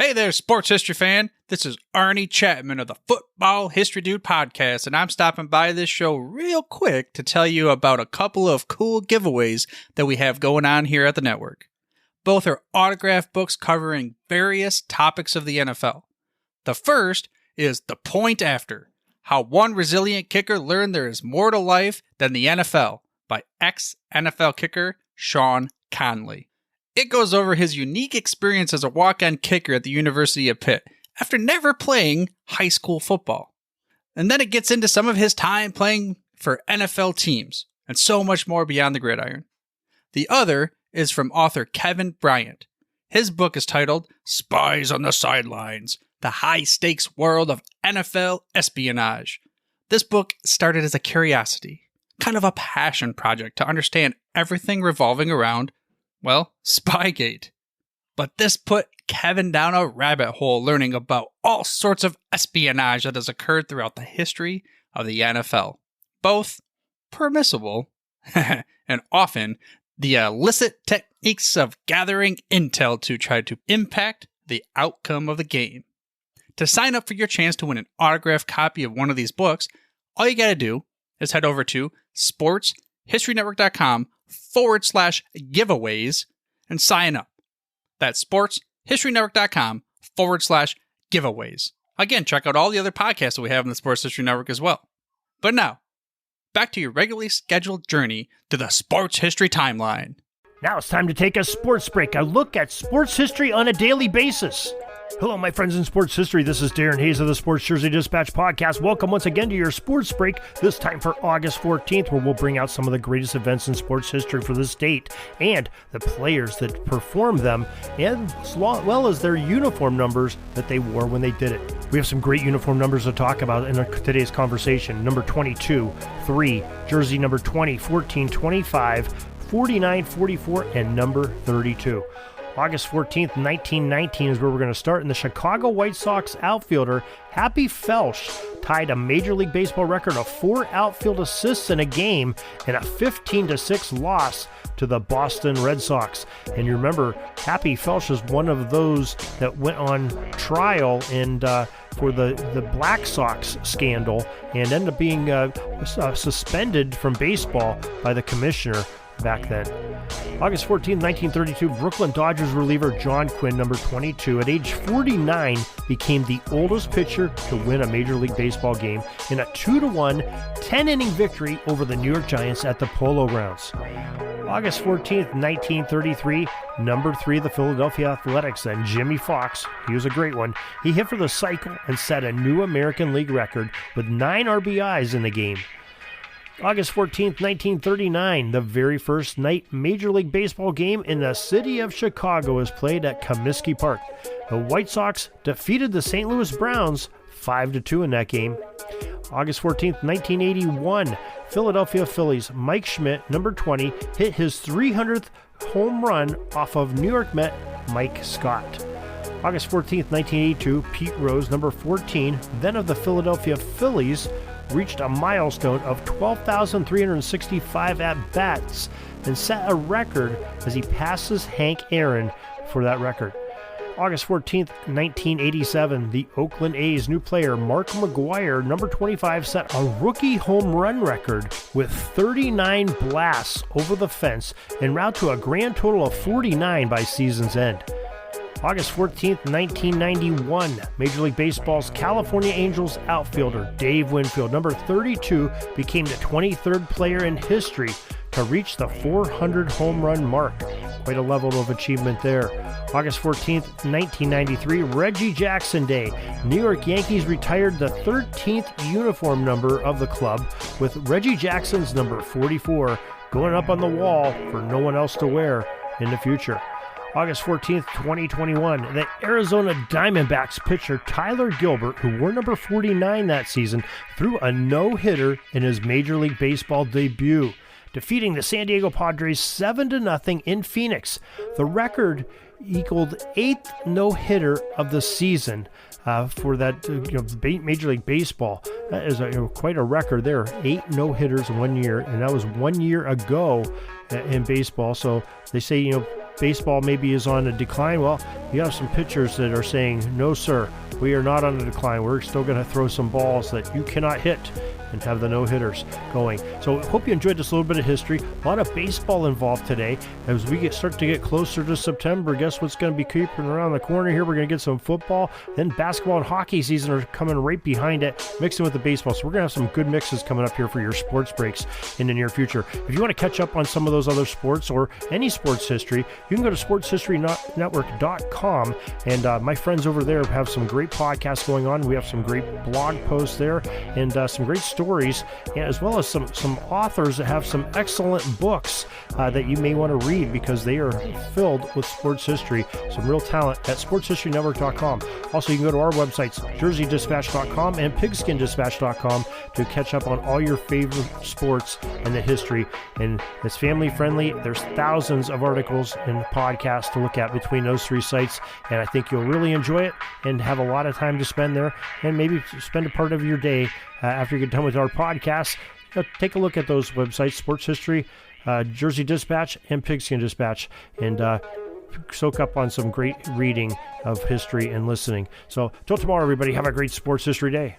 Hey there, sports history fan. This is Arnie Chapman of the Football History Dude podcast, and I'm stopping by this show real quick to tell you about a couple of cool giveaways that we have going on here at the network. Both are autograph books covering various topics of the NFL. The first is The Point After: How One Resilient Kicker Learned There Is More to Life Than the NFL by ex-NFL kicker Sean Conley. It goes over his unique experience as a walk-on kicker at the University of Pitt after never playing high school football. And then it gets into some of his time playing for NFL teams and so much more beyond the gridiron. The other is from author Kevin Bryant. His book is titled Spies on the Sidelines: The High-Stakes World of NFL Espionage. This book started as a curiosity, kind of a passion project to understand everything revolving around, well, Spygate. But this put Kevin down a rabbit hole learning about all sorts of espionage that has occurred throughout the history of the NFL. Both permissible and often the illicit techniques of gathering intel to try to impact the outcome of the game. To sign up for your chance to win an autographed copy of one of these books, all you gotta do is head over to sportshistorynetwork.com/giveaways and sign up. That's sportshistorynetwork.com/giveaways. Again, check out all the other podcasts that we have in the Sports History Network as well. But now, back to your regularly scheduled journey to the sports history timeline. Now it's time to take a sports break, a look at sports history on a daily basis. Hello, my friends in sports history. This is Darren Hayes of the Sports Jersey Dispatch podcast. Welcome once again to your sports break, this time for August 14th, where we'll bring out some of the greatest events in sports history for this date and the players that performed them, and as well as their uniform numbers that they wore when they did it. We have some great uniform numbers to talk about in today's conversation. Number 22, 3, jersey number 20, 14, 25, 49, 44, and number 32. August 14th, 1919 is where we're going to start, and the Chicago White Sox outfielder Happy Felsch tied a Major League Baseball record of 4 outfield assists in a game in a 15-6 loss to the Boston Red Sox. And you remember, Happy Felsch is one of those that went on trial and for the Black Sox scandal and ended up being suspended from baseball by the commissioner back then. August 14, 1932, Brooklyn Dodgers reliever John Quinn, number 22, at age 49, became the oldest pitcher to win a Major League Baseball game in a 2-1, 10-inning victory over the New York Giants at the Polo Grounds. August 14, 1933, number 3, the Philadelphia Athletics, and Jimmy Fox, he was a great one, he hit for the cycle and set a new American League record with 9 RBIs in the game. August 14th, 1939, the very first night Major League Baseball game in the city of Chicago was played at Comiskey Park. The White Sox defeated the St. Louis Browns 5-2 in that game. August 14th, 1981, Philadelphia Phillies Mike Schmidt, number 20, hit his 300th home run off of New York Met Mike Scott. August 14th, 1982, Pete Rose, number 14, then of the Philadelphia Phillies, reached a milestone of 12,365 at-bats and set a record as he passes Hank Aaron for that record. August 14th, 1987, the Oakland A's new player Mark McGwire, number 25, set a rookie home run record with 39 blasts over the fence en route to a grand total of 49 by season's end. August 14th, 1991, Major League Baseball's California Angels outfielder Dave Winfield, number 32, became the 23rd player in history to reach the 400 home run mark. Quite a level of achievement there. August 14th, 1993, Reggie Jackson Day. New York Yankees retired the 13th uniform number of the club, with Reggie Jackson's number 44 going up on the wall for no one else to wear in the future. August 14th, 2021, the Arizona Diamondbacks pitcher Tyler Gilbert, who wore number 49 that season, threw a no-hitter in his Major League Baseball debut, defeating the San Diego Padres 7-0 in Phoenix. The record equaled 8th no-hitter of the season for that Major League Baseball. That is quite a record there. 8 no-hitters in 1 year, and that was 1 year ago in baseball. So they say, baseball maybe is on a decline. Well, you have some pitchers that are saying, no, sir, we are not on a decline. We're still going to throw some balls that you cannot hit and have the no-hitters going. So hope you enjoyed this little bit of history. A lot of baseball involved today. As we start to get closer to September, guess what's going to be creeping around the corner here? We're going to get some football. Then basketball and hockey season are coming right behind it, mixing with the baseball. So we're going to have some good mixes coming up here for your sports breaks in the near future. If you want to catch up on some of those other sports or any sports history, you can go to sportshistorynetwork.com. And my friends over there have some great podcasts going on. We have some great blog posts there and some great stories, as well as some authors that have some excellent books that you may want to read because they are filled with sports history. Some real talent at sportshistorynetwork.com. Also, you can go to our websites, jerseydispatch.com and pigskindispatch.com, to catch up on all your favorite sports and the history. And it's family friendly. There's thousands of articles and podcasts to look at between those three sites, and I think you'll really enjoy it and have a lot of time to spend there, and maybe spend a part of your day after you get done with our podcast. Take a look at those websites, Sports History, Jersey Dispatch, and Pigskin Dispatch, and soak up on some great reading of history and listening. So till tomorrow, everybody, have a great sports history day.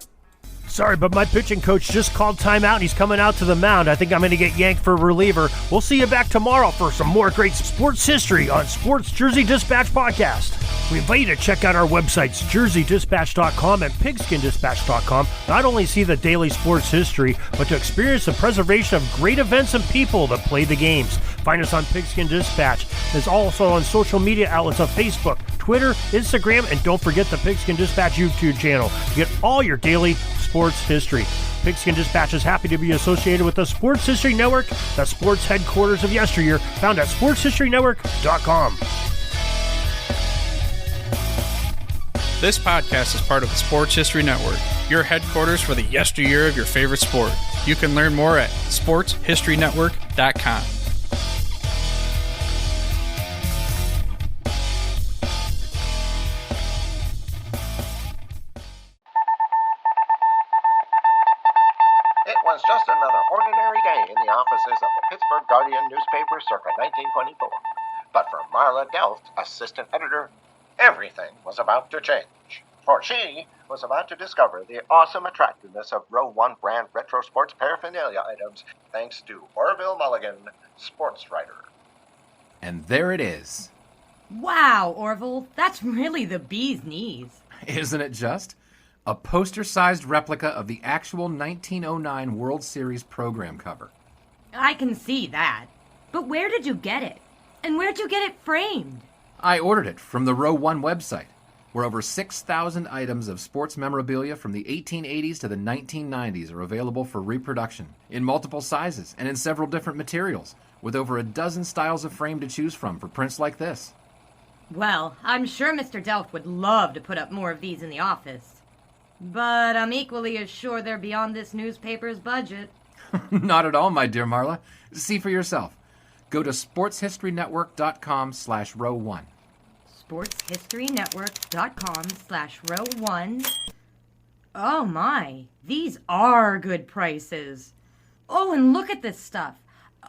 Sorry, but my pitching coach just called timeout and he's coming out to the mound. I think I'm going to get yanked for reliever. We'll see you back tomorrow for some more great sports history on Sports Jersey Dispatch Podcast. We invite you to check out our websites, jerseydispatch.com and pigskindispatch.com. Not only see the daily sports history, but to experience the preservation of great events and people that play the games. Find us on Pigskin Dispatch. It's also on social media outlets of Facebook, Twitter, Instagram, and don't forget the Pigskin Dispatch YouTube channel to get all your daily sports history. Pigskin Dispatch is happy to be associated with the Sports History Network, the sports headquarters of yesteryear, found at sportshistorynetwork.com. This podcast is part of the Sports History Network, your headquarters for the yesteryear of your favorite sport. You can learn more at sportshistorynetwork.com. It was just another ordinary day in the offices of the Pittsburgh Guardian newspaper circa 1924. But for Marla Delft, assistant editor, everything was about to change. For she was about to discover the awesome attractiveness of Row 1 brand retro sports paraphernalia items thanks to Orville Mulligan, sports writer. And there it is. Wow, Orville, that's really the bee's knees. Isn't it just? A poster-sized replica of the actual 1909 World Series program cover. I can see that. But where did you get it? And where'd you get it framed? I ordered it from the Row 1 website, where over 6,000 items of sports memorabilia from the 1880s to the 1990s are available for reproduction, in multiple sizes and in several different materials, with over a dozen styles of frame to choose from for prints like this. Well, I'm sure Mr. Delft would love to put up more of these in the office. But I'm equally as sure they're beyond this newspaper's budget. Not at all, my dear Marla. See for yourself. Go to sportshistorynetwork.com/row1. sportshistorynetwork.com/row1. Oh my, these are good prices. Oh, and look at this stuff.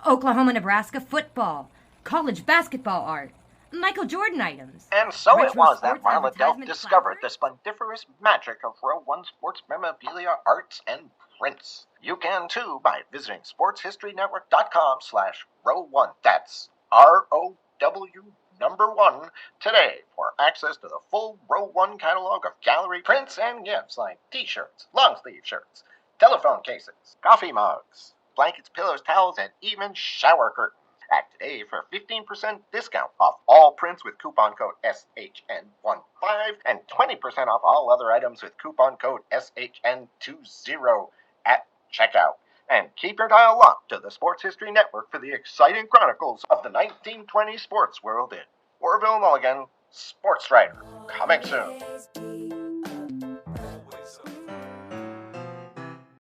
Oklahoma-Nebraska football, college basketball art, Michael Jordan items. And so it retro was that sports Marla Delft advertisement discovered the clapboards. splendiferous magic of Row 1 sports memorabilia, arts, and prints. You can too by visiting sportshistorynetwork.com/row1. That's ROW1 today for access to the full Row 1 catalog of gallery prints and gifts like t-shirts, long-sleeve shirts, telephone cases, coffee mugs, blankets, pillows, towels, and even shower curtains. Act today for 15% discount off all prints with coupon code SHN15 and 20% off all other items with coupon code SHN20 at checkout. And keep your dial locked to the Sports History Network for the exciting chronicles of the 1920 sports world in Orville Mulligan, sports writer. Coming soon.